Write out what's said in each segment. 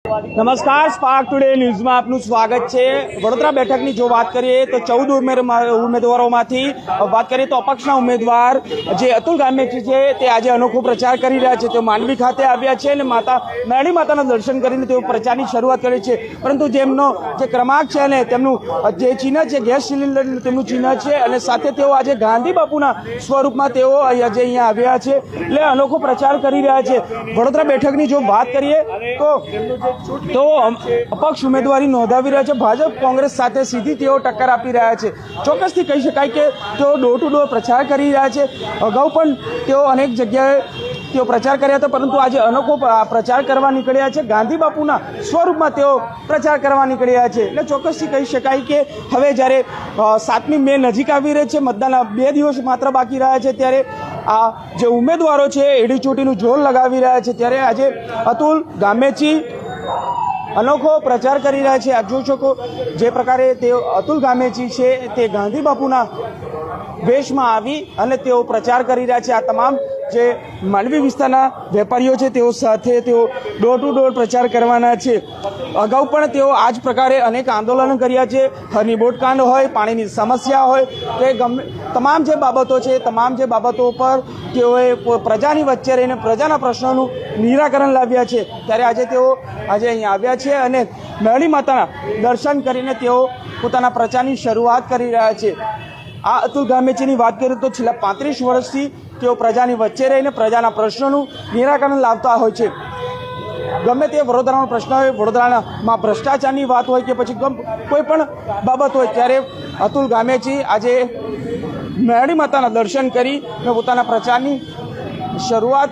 નમસ્કાર, spark today ન્યૂઝમાં આપનું સ્વાગત છે। વડોદરા બેઠકની જો વાત કરીએ તો 14 ઉમેદવારોમાંથી વાત કરીએ તો અપક્ષના ઉમેદવાર જે અતુલ ગામેતી છે તે આજે અનોખો પ્રચાર કરી રહ્યા છે। તેઓ માંડવી ખાતે આવ્યા છે અને મેરડી માતાના દર્શન કરીને તેઓ પ્રચારની શરૂઆત કરી છે। પરંતુ જેમનો જે ક્રમાંક છે અને તેમનું જે ચિહ્ન છે ગેસ સિલિન્ડર તેમનું ચિહ્ન છે અને સાથે તેઓ આજે ગાંધી બાપુના સ્વરૂપમાં તેઓ આજે અહીંયા આવ્યા છે એટલે અનોખો પ્રચાર કરી રહ્યા છે। વડોદરા બેઠકની જો વાત કરીએ તો અપક્ષ ઉમેદવારી નોંધાવી રહ્યા છે। ભાજપ કોંગ્રેસ સાથે સીધી તેઓ ટક્કર આપી રહ્યા છે। ચોક્કસથી કહી શકાય કે તેઓ ડોર ટુ ડોર પ્રચાર કરી રહ્યા છે। અગાઉ પણ તેઓ અનેક જગ્યાએ તેઓ પ્રચાર કર્યા હતા, પરંતુ આજે અનોખો પ્રચાર કરવા નીકળ્યા છે। ગાંધી બાપુના સ્વરૂપમાં તેઓ પ્રચાર કરવા નીકળ્યા છે એટલે ચોક્કસથી કહી શકાય કે હવે જ્યારે 7મી મે નજીક આવી રહી છે, મતદાનના 2 દિવસ માત્ર બાકી રહ્યા છે, ત્યારે આ જે ઉમેદવારો છે એડી ચોટીનું જોર લગાવી રહ્યા છે। ત્યારે આજે અતુલ ગામેતી અનોખો પ્રચાર કરી રહ્યા છે। આપ જોઈ શકો જે પ્રકારે તેઓ અતુલ ગામેતી છે તે ગાંધી બાપુના વેશમાં આવી અને તેઓ પ્રચાર કરી રહ્યા છે। આ તમામ જે માંડવી વિસ્તારના વેપારીઓ છે તેઓ સાથે તેઓ ડોર ટુ ડોર પ્રચાર કરવાના છે। અગાઉ પણ તેઓ આ જ પ્રકારે અનેક આંદોલનો કર્યા છે। હરની બોટકાંડ હોય, પાણીની સમસ્યા હોય કે ગમે તમામ જે બાબતો છે તમામ જે બાબતો પર તેઓએ પ્રજાની વચ્ચે રહીને પ્રજાના પ્રશ્નોનું નિરાકરણ લાવ્યા છે। ત્યારે આજે તેઓ અહીંયા આવ્યા છે અને મેરડી માતાના દર્શન કરીને તેઓ પોતાના પ્રચારની શરૂઆત કરી રહ્યા છે। આ અતુલ ગામેતીની વાત કરીએ તો છેલ્લા 35 વર્ષથી તેઓ પ્રજાની વચ્ચે રહીને પ્રજાના પ્રશ્નોનું નિરાકરણ લાવતા હોય છે। ગમે તે વડોદરાનો પ્રશ્ન હોય, વડોદરામાં ભ્રષ્ટાચારની વાત હોય કે પછી કોઈ પણ બાબત હોય, ત્યારે અતુલ ગામેતી આજે મેરડી માતાના દર્શન કરી પોતાના પ્રચારની શરૂઆત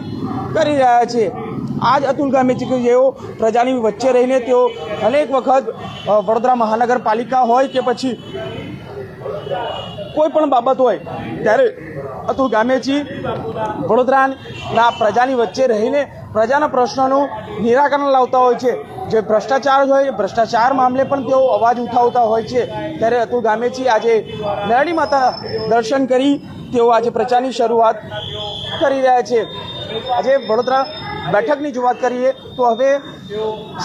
કરી રહ્યા છે। આ જ અતુલ ગામેતી કે જેઓ પ્રજાની વચ્ચે રહીને તેઓ અનેક વખત વડોદરા મહાનગરપાલિકા હોય કે પછી કોઈ પણ બાબત હોય ત્યારે અતુલ ગામેતી વડોદરાના પ્રજાની વચ્ચે રહીને પ્રજાના પ્રશ્નોનું નિરાકરણ લાવતા હોય છે। જે ભ્રષ્ટાચાર હોય, ભ્રષ્ટાચાર મામલે પણ તેઓ અવાજ ઉઠાવતા હોય છે। ત્યારે અતુલ ગામેતી આજે મેરડી માતા દર્શન કરી તેઓ આજે પ્રચારની શરૂઆત કરી રહ્યા છે। આજે વડોદરા બેઠકની જો વાત કરીએ તો હવે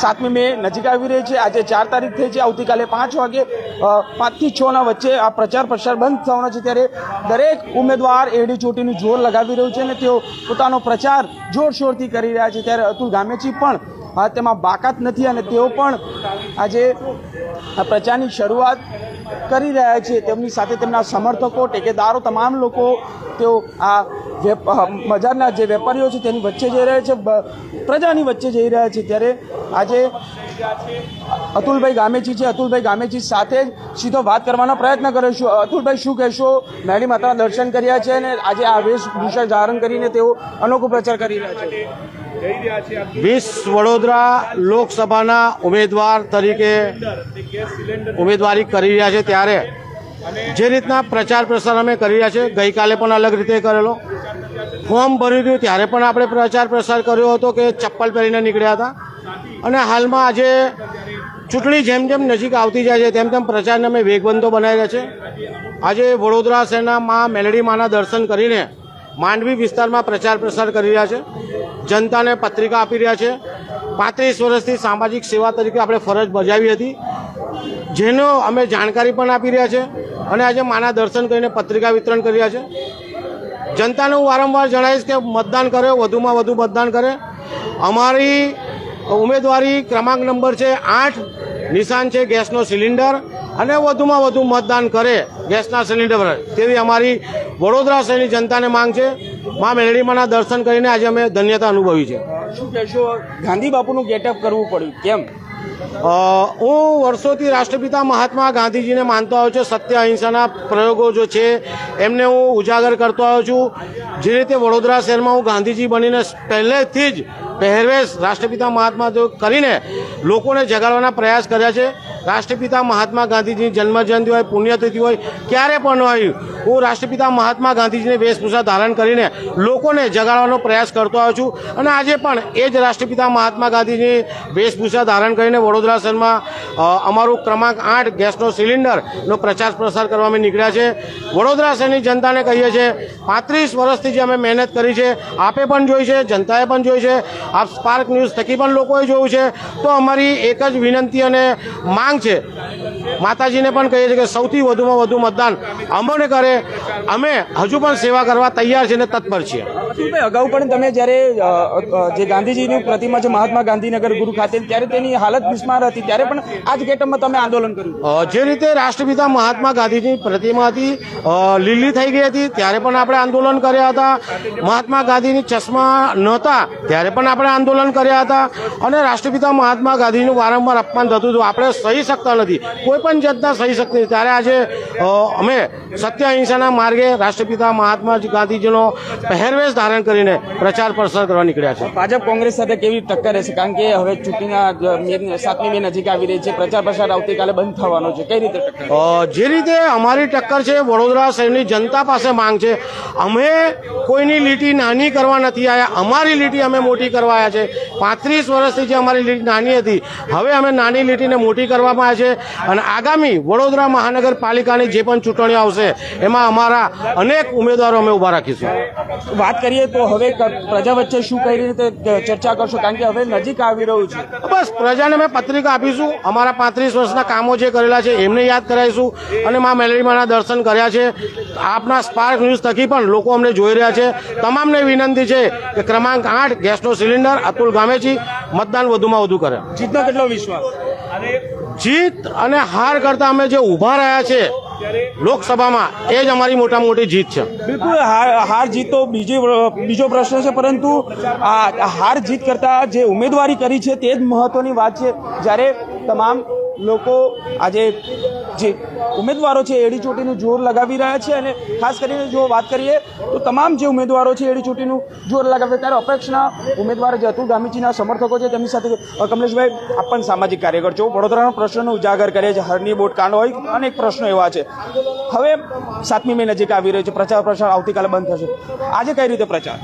7મી મે નજીક આવી રહી છે। આજે 4 તારીખ થઈ છે। આવતીકાલે 5 વાગે 5 થી 6 વચ્ચે આ પ્રચાર પ્રસાર બંધ થવાનો છે। ત્યારે દરેક ઉમેદવાર એડી ચોટીનું જોર લગાવી રહ્યું છે અને તેઓ પોતાનો પ્રચાર જોરશોરથી કરી રહ્યા છે। ત્યારે અતુલ ગામેતી પણ તેમાં બાકાત નથી અને તેઓ પણ આજે આ પ્રચારની શરૂઆત કરી રહ્યા છે। તેમની સાથે તેમના સમર્થકો, ટેકેદારો, તમામ લોકો તેઓ આ બજારના જે વેપારીઓ છે તેની વચ્ચે જઈ રહ્યા છે, પ્રજાની વચ્ચે જઈ રહ્યા છે। ત્યારે આજે અતુલભાઈ ગામેતી છે, અતુલભાઈ ગામેતી સાથે જ સીધો વાત કરવાનો પ્રયત્ન કરીશું। અતુલભાઈ, શું કહેશો? મેરડી માતાના દર્શન કર્યા છે અને આજે આ વેશભૂષા ધારણ કરીને તેઓ અનોખો પ્રચાર કરી રહ્યા છે। 20 વડોદરા લોકસભાના ઉમેદવાર તરીકે ઉમેદવારી કરી રહ્યા છે, ત્યારે જે રીતના પ્રચાર પ્રસાર અમે કરી રહ્યા છે, ગઈકાલે પણ અલગ રીતે કરેલો, ફોર્મ ભર્યું હતું ત્યારે પણ આપણે પ્રચાર પ્રસાર કર્યો હતો કે ચપ્પલ પહેરીને નીકળ્યા હતા અને હાલમાં આજે ચૂંટણી જેમ જેમ નજીક આવતી જાય છે તેમ તેમ પ્રચારને અમે વેગવંતો બનાવી રહ્યા છે। આજે વડોદરા શહેરના માં મેલડી માના દર્શન કરીને માંડવી વિસ્તારમાં પ્રચાર પ્રસાર કરી રહ્યા છે, જનતાને પત્રિકા આપી રહ્યા છે। 35 વર્ષથી સામાજિક સેવા તરીકે આપણે ફરજ બજાવી હતી, જેનો અમે જાણકારી પણ આપી રહ્યા છે અને આજે માના દર્શન કરીને પત્રિકા વિતરણ કરી રહ્યા છે। જનતાને હું વારંવાર જણાવીશ કે મતદાન કરે, વધુમાં વધુ મતદાન કરે। અમારી ઉમેદવારી ક્રમાંક નંબર છે 8, નિશાન છે ગેસનો સિલિન્ડર અને વધુમાં વધુ મતદાન કરે ગેસના સિલિન્ડર પર, તેવી અમારી વડોદરા શહેરની જનતાને માંગ છે। મા મેરડીમાના દર્શન કરીને આજે અમે ધન્યતા અનુભવી છે। શું કહેશો? ગાંધી બાપુનું ગેટઅપ કરવું પડ્યું, કેમ? હું વર્ષોથી રાષ્ટ્રપિતા મહાત્મા ગાંધીજીને માનતો આવ્યો છું। સત્ય અહિંસાના પ્રયોગો જો છે એમને હું ઉજાગર કરતો આવ્યો છું। જે રીતે વડોદરા શહેરમાં હું ગાંધીજી બનીને પહેલેથી જ પહેરવેશ રાષ્ટ્રપિતા મહાત્મા કરીને લોકોને જગાડવાના પ્રયાસ કર્યા છે। રાષ્ટ્રપિતા મહાત્મા ગાંધીજીની જન્મજયંતિ હોય, પુણ્યતિથિ હોય, ક્યારે પણ હોય હું રાષ્ટ્રપિતા મહાત્મા ગાંધીજીની વેશભૂષા ધારણ કરીને લોકોને જગાડવાનો પ્રયાસ કરતો આવ્યો છું અને આજે પણ એ જ રાષ્ટ્રપિતા મહાત્મા ગાંધીની વેશભૂષા ધારણ કરીને વડોદરા શહેરમાં અમારું ક્રમાંક 8 ગેસનો સિલિન્ડરનો પ્રચાર પ્રસાર કરવા અમે નીકળ્યા છે। વડોદરા શહેરની જનતાને કહીએ છીએ 35 વર્ષથી જે અમે મહેનત કરી છે, આપે પણ જોઈ છે, જનતાએ પણ જોઈ છે, આપ સ્પાર્ક ન્યૂઝ થકી પણ લોકોએ જોયું છે। તો અમારી એક જ વિનંતી અને માંગ છે, માતાજીને પણ કહીએ છીએ કે સૌથી વધુમાં વધુ મતદાન અમને કરે। અમે હજુ પણ સેવા કરવા તૈયાર છીએ અને તત્પર છીએ। અતુલભાઈ, અગાઉ પણ તમે જ્યારે જે ગાંધીજીની પ્રતિમા છે મહાત્મા ગાંધીનગર ગુરુ ખાતે, ત્યારે તેની હાલત બિસ્માર હતી, ત્યારે પણ આ જ ગેટઅપમાં તમે આંદોલન કર્યું। જે રીતે રાષ્ટ્રપિતા મહાત્મા ગાંધીની પ્રતિમા હતી લીલી થઈ ગઈ હતી ત્યારે પણ આપણે આંદોલન કર્યા હતા। મહાત્મા ગાંધીની ચશ્મા નહોતા ત્યારે પણ આપણે આંદોલન કર્યા હતા અને રાષ્ટ્રપિતા મહાત્મા ગાંધીનું વારંવાર અપમાન થતું હતું, આપણે સહી શકતા નથી, કોઈ પણ જનતા સહી શકતી નથી। ત્યારે આજે અમે સત્ય અહિંસાના માર્ગે રાષ્ટ્રપિતા મહાત્મા ગાંધીજીનો પહેરવેશ ધારણ કરીને પ્રચાર પ્રસાર કરવા નીકળ્યા છે। ભાજપ કોંગ્રેસ સાથે કેવી ટક્કર રહેશે? કારણ કે હવે ચૂંટણીના 7મી મે નજીક આવી રહી છે, પ્રચાર પ્રસાર આવતીકાલે બંધ થવાનો છે, કઈ રીતે ટક્કર? જે રીતે અમારી ટક્કર છે, વડોદરા શહેરની જનતા પાસે માંગ છે। અમે કોઈની લીટી નાની કરવા નથી આવ્યા, અમારી લીટી અમે મોટી કરવા આવ્યા છે। 35 વર્ષથી જે અમારી લીટી નાની હતી, હવે અમે નાની લીટીને મોટી કરવામાં આવ્યા છે અને આગામી વડોદરા મહાનગરપાલિકાની જે પણ ચૂંટણીઓ આવશે એમાં અમારા અનેક ઉમેદવારો અમે ઊભા રાખીશું। વાત કરીએ તો હવે પ્રજા વચ્ચે શું કઈ રીતે ચર્ચા કરશો? કારણ કે હવે નજીક આવી રહ્યું છે। બસ પ્રજાને અમે પત્રિકા આપીશું, અમારા 35 વર્ષના કામો જે કરેલા છે એમને યાદ કરાવીશું અને મા મેલડીમાના દર્શન કર્યા છે। આપના સ્પાર્ક ન્યૂઝ થકી પણ લોકો અમને જોઈ રહ્યા છે। તમામને વિનંતી છે કે ક્રમાંક 8 ગેસનો સિલિન્ડર અતુલ ગામેચી મતદાન વધુમાં વધુ કરે। જીતનો કેટલો વિશ્વાસ? જીત અને હાર કરતા અમે જે ઊભા રહ્યા છે લોકસભામાં એ જ અમારી મોટામાં મોટી જીત છે। બિલકુલ, હાર જીત તો બીજો પ્રશ્ન છે, પરંતુ આ હાર જીત કરતા જે ઉમેદવારી કરી છે તે જ મહત્વની વાત છે। જ્યારે તમામ લોકો આજે જે ઉમેદવારો છે એડી ચોટીનું જોર લગાવી રહ્યા છે અને ખાસ કરીને જો વાત કરીએ તો તમામ જે ઉમેદવારો છે એડી ચોટીનું જોર લગાવે, ત્યારે અપક્ષના ઉમેદવાર જે અતુલ ગામેચીના સમર્થકો છે તેમની સાથે કમલેશભાઈ, આપ પણ સામાજિક કાર્યકર છો, વડોદરાના પ્રશ્નનો ઉજાગર કરે છે, હરની બોટ કાંડ હોય, અનેક પ્રશ્નો એવા છે। હવે 7મી મે નજીક આવી રહ્યો છે, પ્રચાર પ્રસાર આવતીકાલે બંધ થશે, આજે કઈ રીતે પ્રચાર?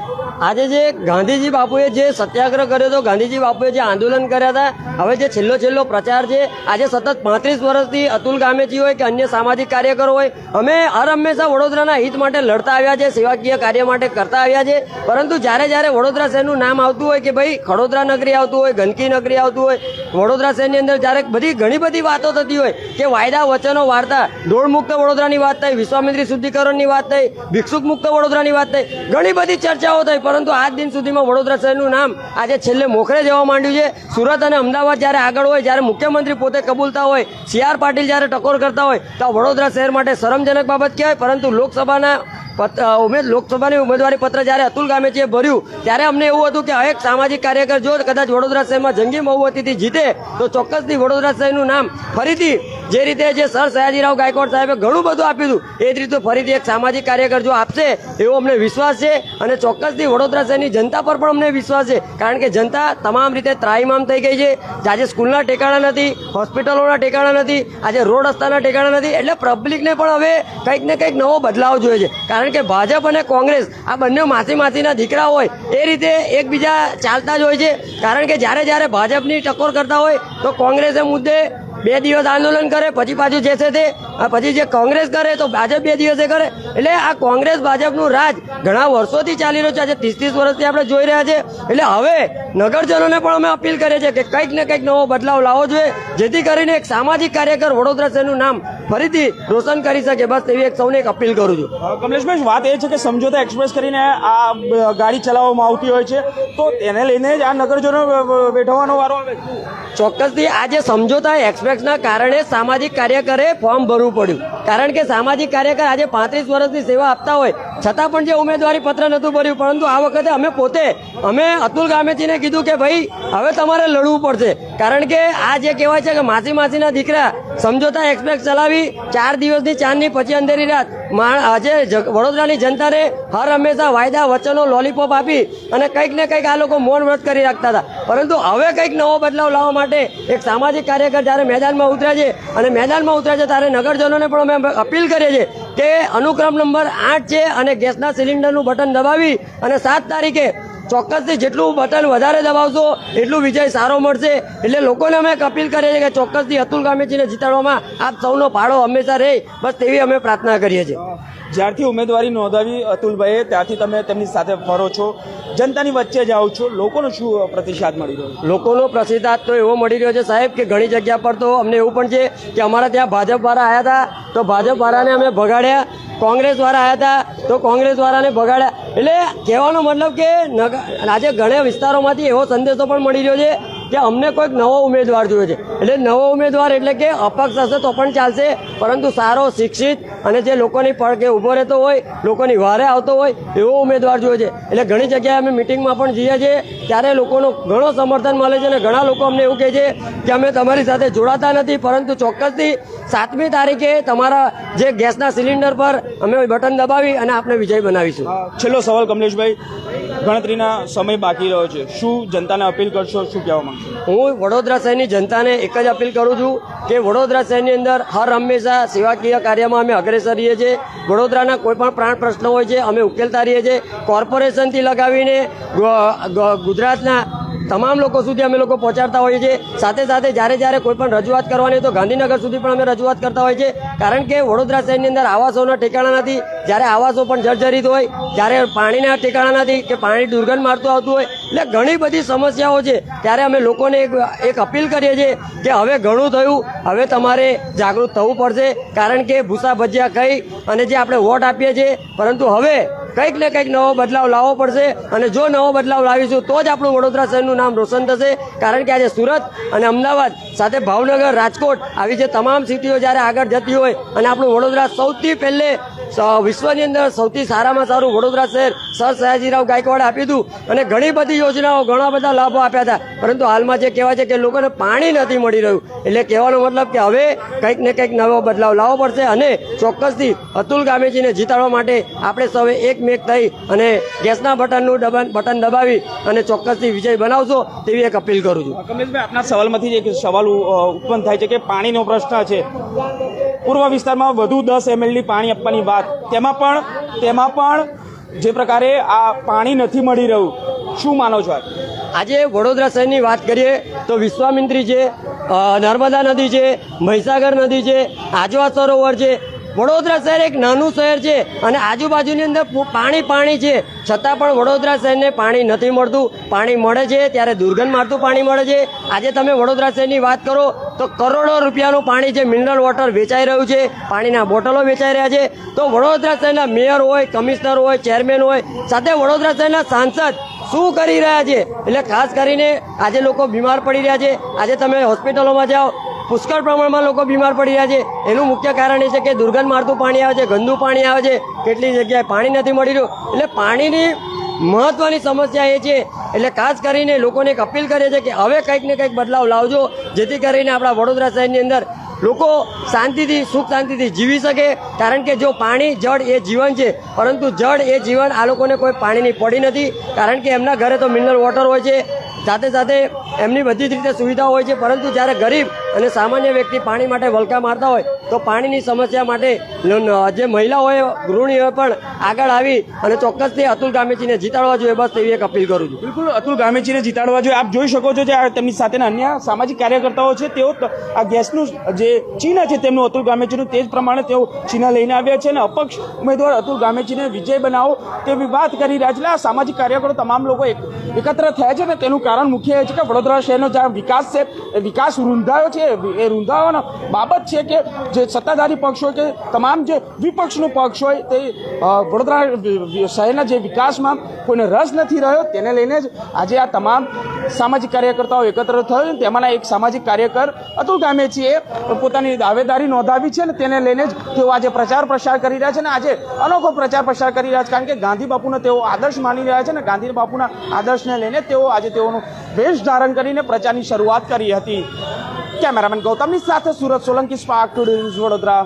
આજે જે ગાંધીજી બાપુએ જે સત્યાગ્રહ કર્યો હતો, ગાંધીજી બાપુએ જે આંદોલન કર્યા હતા, હવે જે છેલ્લો પ્રચાર છે, આજે સતત 35 વર્ષથી અતુલ ગામેચી હોય કે અન્ય સામાજિક કાર્યકરો હોય, અમે હર હંમેશા વડોદરાના હિત માટે લડતા આવ્યા છે, સેવાકીય કાર્ય માટે કરતા આવ્યા છે। પરંતુ જ્યારે વડોદરા શહેરનું નામ આવતું હોય કે ભાઈ ખડોદરા નગરી આવતું હોય, ગંદકી નગરી આવતું હોય, વડોદરા શહેરની અંદર જ્યારે ઘણી બધી વાતો થતી હોય કે વાયદા વચનો વાર્તા, ધૂળ મુક્ત વડોદરાની વાત થઈ, વિશ્વામિત્રી શુદ્ધિકરણની વાત થઈ, ભિક્ષુક મુક્ત વડોદરાની વાત થઈ, ઘણી બધી ચર્ચાઓ થઈ, પરંતુ આજ દિન સુધીમાં વડોદરા શહેરનું નામ આજે છેલ્લે મોખરે જવા માંડ્યું છે। સુરત અને અમદાવાદ જ્યારે આગળ હોય, જ્યારે મુખ્યમંત્રી પોતે કબૂલતા હોય, CR પાટીલ જ્યારે ટકોર કરતા હોય, તો વડોદરા શહેર માટે શરમજનક બાબત કહેવાય। પરંતુ લોકસભાની ઉમેદવારી પત્ર જ્યારે અતુલ ગામેચીએ ભર્યું ત્યારે અમને એવું હતું કે એક સામાજિક કાર્યકર જો કદાચ વડોદરા શહેરમાં જંગી બહુમતીથી જીતે તો ચોક્કસથી વડોદરા શહેરનું નામ ફરીથી જે રીતે જે સર સયાજીરાવ ગાયકવાડ સાહેબે ઘણું બધું આપ્યું હતું એ જ રીતે ફરીથી એક સામાજિક કાર્યકર જો આપશે એવો અમને વિશ્વાસ છે અને ચોક્કસથી વડોદરા શહેરની જનતા પર પણ અમને વિશ્વાસ છે। કારણ કે જનતા તમામ રીતે ત્રાહિમામ થઈ ગઈ છે। આજે સ્કૂલના ઠેકાણા નથી, હોસ્પિટલોના ઠેકાણા નથી, આજે રોડ રસ્તાના ઠેકાણા નથી, એટલે પબ્લિકને પણ હવે કંઈક ને કંઈક નવો બદલાવ જોઈએ છે। કારણ કે ભાજપ અને કોંગ્રેસ આ બંને માસીના દીકરા હોય એ રીતે એકબીજા ચાલતા જ હોય છે। કારણ કે જ્યારે ભાજપની ટકોર કરતા હોય તો કોંગ્રેસે મુદ્દે 2 દિવસ આંદોલન કરે, પછી પાછું જશે તે, પછી જે કોંગ્રેસ કરે તો ભાજપ 2 દિવસે કરે। એટલે આ કોંગ્રેસ ભાજપનું રાજ ઘણા વર્ષોથી ચાલી રહ્યું છે, આજે 30 વર્ષથી આપણે જોઈ રહ્યા છે। એટલે હવે નગરજનોને પણ અમે અપીલ કરીએ છીએ કે કંઈક ને કંઈક નવો બદલાવ લાવવો જોઈએ, જેથી કરીને એક સામાજિક કાર્યકર વડોદરા શહેરનું નામ ફરીથી રોશન કરી શકે। બસ એવી એક સૌને એક અપીલ કરું છું। કમલેશભાઈ, વાત એ છે કે સમજોતા એક્સપ્રેસ કરીને આ ગાડી ચલાવવામાં આવતી હોય છે, તો તેને લઈને જ આ નગરજનો બેઠવાનો વારો આવે? ચોક્કસથી આ જે સમજોતા એક્સપ્રેસના કારણે સામાજિક કાર્યકરે ફોર્મ ભરવું પડ્યું। કારણ કે સામાજિક કાર્યકર આજે 35 વર્ષની સેવા આપતા હોય છતાં પણ જે ઉમેદવારી પત્ર નહોતું ભર્યું, પરંતુ આ વખતે અમે અતુલ ગામેચીને કીધું કે ભાઈ હવે તમારે લડવું પડશે। કારણ કે આ જે કહેવાય છે કે માસીના દીકરા સમજોતા એક્સપ્રેસ ચલાવી 4 દિવસની ચાંદની પછી અંધેરી રાત આજે વડોદરાની જનતાને હર હંમેશા વાયદા વચનો લોલીપોપ આપી અને કંઈક ને કંઈક આ લોકો મૌન વ્રત કરી રાખતા હતા, પરંતુ હવે કંઈક નવો બદલાવ લાવવા માટે એક સામાજિક કાર્યકર જ્યારે મેદાનમાં ઉતર્યા છે અને મેદાનમાં ઉતર્યા છે ત્યારે નગરજનોને પણ અમે અપીલ કરીએ છીએ કે અનુક્રમ નંબર 8 છે અને ગેસના સિલિન્ડરનું બટન દબાવી અને 7 તારીખે ચોક્કસથી જેટલું બટન વધારે દબાવશો એટલું વિજય સારો મળશે. એટલે લોકોને અમે એક અપીલ કરીએ છીએ કે ચોક્કસથી અતુલ ગામેચીને જીતાડવામાં આપ સૌનો ફાળો હંમેશા રહે, બસ તેવી અમે પ્રાર્થના કરીએ છીએ. જ્યારથી ઉમેદવારી નોંધાવી અતુલભાઈએ ત્યારથી તમે તેમની સાથે ફરો છો, જનતાની વચ્ચે જાઓ છો, લોકોનો શું પ્રતિસાદ મળી રહ્યો? લોકોનો પ્રતિસાદ તો એવો મળી રહ્યો છે સાહેબ કે ઘણી જગ્યા પર તો અમને એવું પણ છે કે અમારા ત્યાં ભાજપવાળા આવ્યા હતા તો ભાજપવાળાને અમે ભગાડ્યા, કોંગ્રેસવાળા આવ્યા હતા તો કોંગ્રેસવાળાને ભગાડ્યા. એટલે કહેવાનો મતલબ કે આજે ઘણા વિસ્તારોમાંથી એવો સંદેશો પણ મળી રહ્યો છે કે અમને કોઈક નવો ઉમેદવાર જોઈએ છે. એટલે નવો ઉમેદવાર એટલે કે અપક્ષ હશે તો પણ ચાલશે, પરંતુ સારો શિક્ષિત અને જે લોકોની પડકે ઊભો રહેતો હોય, લોકોની વારે આવતો હોય એવો ઉમેદવાર જોઈએ છે. એટલે ઘણી જગ્યાએ અમે મિટિંગમાં પણ જઈએ છીએ ત્યારે લોકોનો ઘણો સમર્થન મળે છે અને ઘણા લોકો અમને એવું કહે છે કે અમે તમારી સાથે જોડાતા નથી, પરંતુ ચોક્કસથી 7મી તારીખે તમારા જે ગેસના સિલિન્ડર પર અમે બટન દબાવી અને આપણે વિજય બનાવીશું. છેલ્લો સવાલ કમલેશભાઈ, ગણતરીના સમય બાકી રહ્યો છે, શું જનતાને અપીલ કરશો, શું કહેવા માંગશો? હું વડોદરા શહેરની જનતાને એક જ અપીલ કરું છું કે વડોદરા શહેરની અંદર હર હંમેશા સેવાકીય કાર્યમાં અમે અગ્રેસર રહીએ છીએ. વડોદરાના કોઈ પણ પ્રાણ પ્રશ્નો હોય છે અમે ઉકેલતા રહીએ છીએ. કોર્પોરેશનથી લગાવીને ગુજરાતના તમામ લોકો સુધી અમે લોકો પહોંચાડતા હોઈએ છીએ. સાથે સાથે જ્યારે કોઈ પણ રજૂઆત કરવાની હોય તો ગાંધીનગર સુધી પણ અમે રજૂઆત કરતા હોઈએ છીએ. કારણ કે વડોદરા શહેરની અંદર આવાસોના ઠેકાણા નથી, જ્યારે આવાસો પણ જર્જરિત હોય, જ્યારે પાણીના ઠેકાણા નથી કે પાણી દુર્ગંધ મારતું આવતું હોય, એટલે ઘણી બધી સમસ્યાઓ છે. ત્યારે અમે લોકોને એક અપીલ કરીએ છીએ કે હવે ઘણું થયું, હવે તમારે જાગૃત થવું પડશે. કારણ કે ભૂસા ભજીયા ખાઈ અને જે આપણે વોટ આપીએ છીએ, પરંતુ હવે કંઈક ને કંઈક નવો બદલાવ લાવવો પડશે અને જો નવો બદલાવ લાવીશું તો જ આપણું વડોદરા શહેરનું નામ રોશન થશે. કારણ કે આજે સુરત અને અમદાવાદ સાથે ભાવનગર, રાજકોટ આવી જે તમામ સિટીઓ જ્યારે આગળ જતી હોય અને આપણું વડોદરા સૌથી પહેલે વિશ્વની અંદર સૌથી સારામાં સારું વડોદરા શહેર સર સયાજીરાવ ગાયકવાડે આપ્યું હતું અને ઘણી બધી યોજનાઓ, ઘણા બધા લાભો આપ્યા હતા, પરંતુ હાલમાં જે કહેવાય છે કે લોકોને પાણી નથી મળી રહ્યું. એટલે કહેવાનો મતલબ કે હવે કંઈક ને કંઈક નવો બદલાવ લાવવો પડશે અને ચોક્કસથી અતુલ ગામેચીને જીતાડવા માટે આપણે સૌએ એકમેક થઈ અને ગેસના બટન દબાવી અને ચોક્કસથી વિજય બનાવશો તેવી એક અપીલ કરું છું. કમલેશભાઈ, આપના સવાલમાંથી જ એક સવાલ ઉત્પન્ન થાય છે કે પાણીનો પ્રશ્ન છે. પૂર્વ વિસ્તારમાં વધુ 10 ml પાણી આપવાની વાત, તેમાં પણ જે પ્રકારે આ પાણી નથી મળી રહ્યું, શું માનો છો? આજે વડોદરા શહેરની વાત કરીએ તો વિશ્વામિત્રી છે, નર્મદા નદી છે, મહીસાગર નદી છે, આજવા સરોવર છે. વડોદરા શહેર એક નાનું શહેર છે અને આજુબાજુની અંદર પાણી છે, છતાં પણ વડોદરા શહેરને પાણી નથી મળતું. પાણી મળે છે ત્યારે દુર્ગંધ મારતું પાણી મળે છે. આજે તમે વડોદરા શહેરની વાત કરો તો કરોડો રૂપિયાનું પાણી જે મિનરલ વોટર વેચાઈ રહ્યું છે, પાણીના બોટલો વેચાઈ રહ્યા છે. તો વડોદરા શહેરના મેયર હોય, કમિશનર હોય, ચેરમેન હોય, સાથે વડોદરા શહેરના સાંસદ શું કરી રહ્યા છે? એટલે ખાસ કરીને આજે લોકો બીમાર પડી રહ્યા છે. આજે તમે હોસ્પિટલોમાં જાઓ, પુષ્કળ પ્રમાણમાં લોકો બીમાર પડી રહ્યા છે. એનું મુખ્ય કારણ એ છે કે દુર્ગંધ મારતું પાણી આવે છે, ગંદુ પાણી આવે છે, કેટલી જગ્યાએ પાણી નથી મળી રહ્યું. એટલે પાણીની મહત્વની સમસ્યા એ છે. એટલે ખાસ કરીને લોકોને એક અપીલ કરીએ છીએ કે હવે કંઈક ને કંઈક બદલાવ લાવજો, જેથી કરીને આપણા વડોદરા શહેરની અંદર લોકો શાંતિથી, સુખ શાંતિથી જીવી શકે. કારણ કે જો પાણી, જળ એ જીવન છે, પરંતુ જળ એ જીવન આ લોકોને કોઈ પાણીની પડી નથી. કારણ કે એમના ઘરે તો મિનરલ વોટર હોય છે, સાથે સાથે એમની બધી જ રીતે સુવિધાઓ હોય છે, પરંતુ જ્યારે ગરીબ અને સામાન્ય વ્યક્તિ પાણી માટે વલકા મારતા હોય તો પાણીની સમસ્યા માટે જે મહિલાઓએ, ગૃહિણીઓએ પણ આગળ આવી અને ચોક્કસથી અતુલ ગામેચીને જીતાડવા જોઈએ, બસ તેવી એક અપીલ કરું છું. બિલકુલ, અતુલ ગામેચીને જીતાડવા જોઈએ. આપ જોઈ શકો છો જે તેમની સાથેના અન્ય સામાજિક કાર્યકર્તાઓ છે, તેઓ આ ગેસનું જે ચિહ્ન છે તેમનું અતુલ ગામેચીનું, તે જ પ્રમાણે તેઓ ચિહ્ન લઈને આવ્યા છે અને અપક્ષ ઉમેદવાર અતુલ ગામેચીને વિજય બનાવો તેવી વાત કરી રહ્યા છે. એટલે આ સામાજિક કાર્યકરો તમામ લોકો એકત્ર થયા છે ને તેનું કારણ મુખ્ય એ છે કે વડોદરા શહેરનો જે વિકાસ છે એ વિકાસ રૂંધાયો છે. એ રૂંધાવાનો બાબત છે કે જે સત્તાધારી પક્ષ હોય કે તમામ જે વિપક્ષનો પક્ષ હોય તે વડોદરા શહેરના જે વિકાસમાં કોઈને રસ નથી રહ્યો, તેને લઈને જ આજે આ તમામ સામાજિક કાર્યકર્તાઓ એકત્ર થયો. તેમાંના એક સામાજિક કાર્યકર અતુલ ગામેચીએ પોતાની દાવેદારી નોંધાવી છે અને તેને લઈને જ તેઓ આજે પ્રચાર પ્રસાર કરી રહ્યા છે અને આજે અનોખો પ્રચાર પ્રસાર કરી રહ્યા છે. કારણ કે ગાંધી બાપુને તેઓ આદર્શ માની રહ્યા છે અને ગાંધી બાપુના આદર્શને લઈને તેઓ આજે તેઓનું વેશ ધારણ કરીને પ્રચારની શરૂઆત કરી હતી. કેમેરામેન ગૌતમની સાથે Surat Solanki, spark today news, Vadodara.